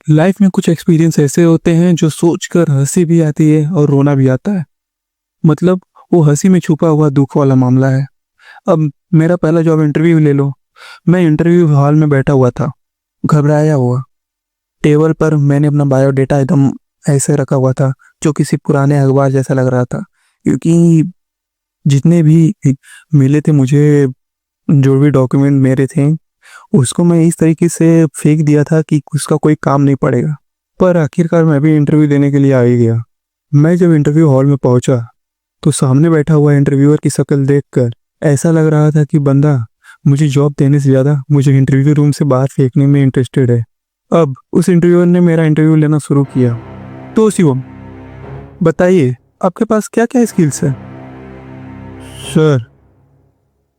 Life में कुछ experience ऐसे होते हैं जो सोचकर हंसी भी आती है और रोना भी आता है। मतलब वो हंसी में छुपा हुआ दुख वाला मामला है। अब मेरा पहला जॉब इंटरव्यू ले लो। मैं इंटरव्यू हॉल में बैठा हुआ था, घबराया हुआ। टेबल पर मैंने अपना बायोडेटा एकदम ऐसे रखा हुआ था जो किसी पुराने अखबार जैसा लग रहा था, क्योंकि जितने भी मिले थे मुझे, जो भी डॉक्यूमेंट मेरे थे, उसको मैं इस तरीके से फेंक दिया था कि उसका कोई काम नहीं पड़ेगा। पर आखिरकार मैं भी इंटरव्यू देने के लिए आ ही गया। मैं जब इंटरव्यू हॉल में पहुंचा तो सामने बैठा हुआ इंटरव्यूअर की शक्ल देखकर ऐसा लग रहा था कि बंदा मुझे जॉब देने से ज़्यादा मुझे इंटरव्यू रूम से बाहर फेंकने में इंटरेस्टेड है। अब उस इंटरव्यूअर ने मेरा इंटरव्यू लेना शुरू किया। तो शिवम, बताइए, आपके पास क्या क्या स्किल्स है? सर,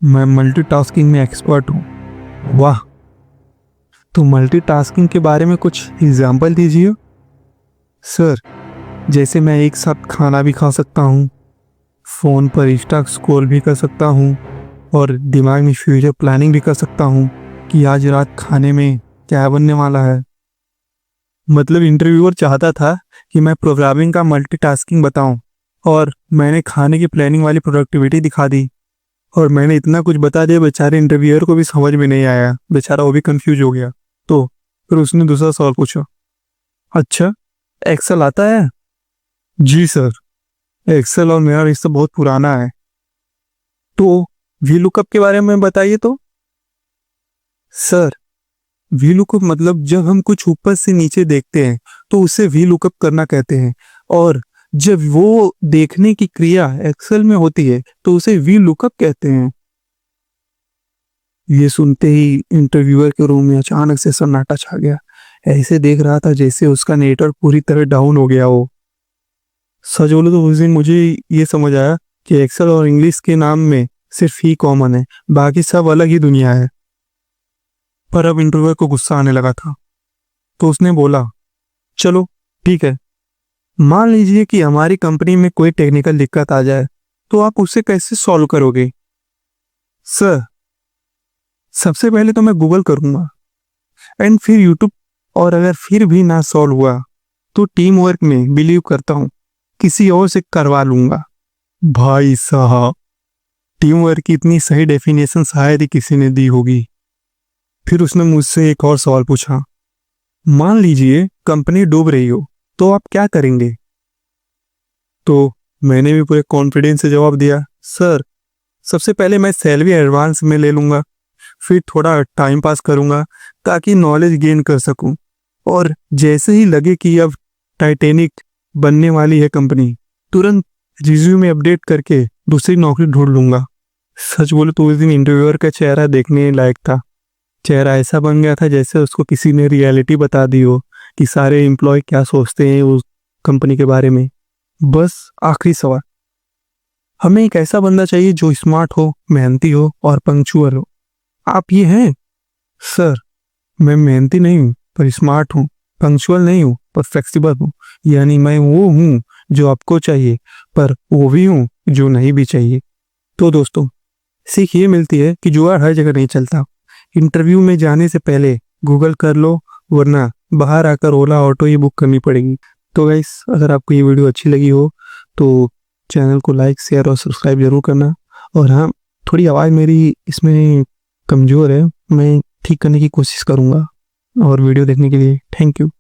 मैं मल्टीटास्किंग में एक्सपर्ट हूँ। वाह, तो मल्टीटास्किंग के बारे में कुछ एग्जाम्पल दीजिए। सर, जैसे मैं एक साथ खाना भी खा सकता हूँ, फ़ोन पर इंस्टा स्क्रॉल भी कर सकता हूँ और दिमाग में फ्यूचर प्लानिंग भी कर सकता हूँ कि आज रात खाने में क्या बनने वाला है। मतलब इंटरव्यूअर चाहता था कि मैं प्रोग्रामिंग का मल्टीटास्किंग बताऊं, और मैंने खाने की प्लानिंग वाली प्रोडक्टिविटी दिखा दी। और मैंने इतना कुछ बता दिया, बेचारे इंटरव्यूअर को भी समझ में नहीं आया, बेचारा वो भी कंफ्यूज हो गया। तो फिर उसने दूसरा सवाल पूछा, अच्छा, एक्सेल आता है? जी सर, एक्सेल और मेरा रिश्ता बहुत पुराना है। तो वी लुकअप के बारे में बताइए तो। सर, वी लुकअप मतलब जब हम कुछ ऊपर से नीचे देखते हैं तो उसे वी लुकअप करना कहते हैं, और जब वो देखने की क्रिया एक्सेल में होती है तो उसे वी लुकअप कहते हैं। ये सुनते ही इंटरव्यूअर के रूम में अचानक से सन्नाटा छा गया। ऐसे देख रहा था जैसे उसका नेटवर्क पूरी तरह डाउन हो गया हो। सच बोलो तो उस दिन मुझे ये समझ आया कि एक्सेल और इंग्लिश के नाम में सिर्फ ही कॉमन है, बाकी सब अलग ही दुनिया है। पर अब इंटरव्यूअर को गुस्सा आने लगा था, तो उसने बोला, चलो ठीक है, मान लीजिए कि हमारी कंपनी में कोई टेक्निकल दिक्कत आ जाए, तो आप उसे कैसे सॉल्व करोगे? सर, सबसे पहले तो मैं गूगल करूंगा, एंड फिर यूट्यूब, और अगर फिर भी ना सॉल्व हुआ तो टीम वर्क में बिलीव करता हूँ, किसी और से करवा लूंगा। भाई साहब, टीम वर्क की इतनी सही डेफिनेशन शायद ही किसी ने दी होगी। फिर उसने मुझसे एक और सवाल पूछा, मान लीजिए कंपनी डूब रही हो, तो आप क्या करेंगे? तो मैंने भी पूरे कॉन्फिडेंस से जवाब दिया, सर, सबसे पहले मैं सैलरी एडवांस में ले लूंगा, फिर थोड़ा टाइम पास करूंगा ताकि नॉलेज गेन कर सकूं, और जैसे ही लगे कि अब टाइटैनिक बनने वाली है कंपनी, तुरंत रिज्यूमे अपडेट करके दूसरी नौकरी ढूंढ लूंगा। सच बोले तो उस दिन इंटरव्यूअर का चेहरा देखने लायक था। चेहरा ऐसा बन गया था जैसे उसको किसी ने रियलिटी बता दी हो कि सारे एम्प्लॉय क्या सोचते हैं उस कंपनी के बारे में। बस आखिरी सवाल, हमें एक ऐसा बंदा चाहिए जो स्मार्ट हो, मेहनती हो और पंक्चुअल हो। आप ये हैं? सर, मैं मेहनती नहीं हूँ पर स्मार्ट हूँ, पंक्चुअल नहीं हूँ पर फ्लेक्सिबल हूँ। यानी मैं वो हूँ जो आपको चाहिए, पर वो भी हूँ जो नहीं भी चाहिए। तो दोस्तों, सीख ये मिलती है कि जुगाड़ हर जगह नहीं चलता। इंटरव्यू में जाने से पहले गूगल कर लो, वरना बाहर आकर ओला ऑटो ही बुक करनी पड़ेगी। तो गाइस, अगर आपको ये वीडियो अच्छी लगी हो तो चैनल को लाइक, शेयर और सब्सक्राइब जरूर करना। और हाँ, थोड़ी आवाज़ मेरी इसमें कमज़ोर है, मैं ठीक करने की कोशिश करूँगा। और वीडियो देखने के लिए थैंक यू।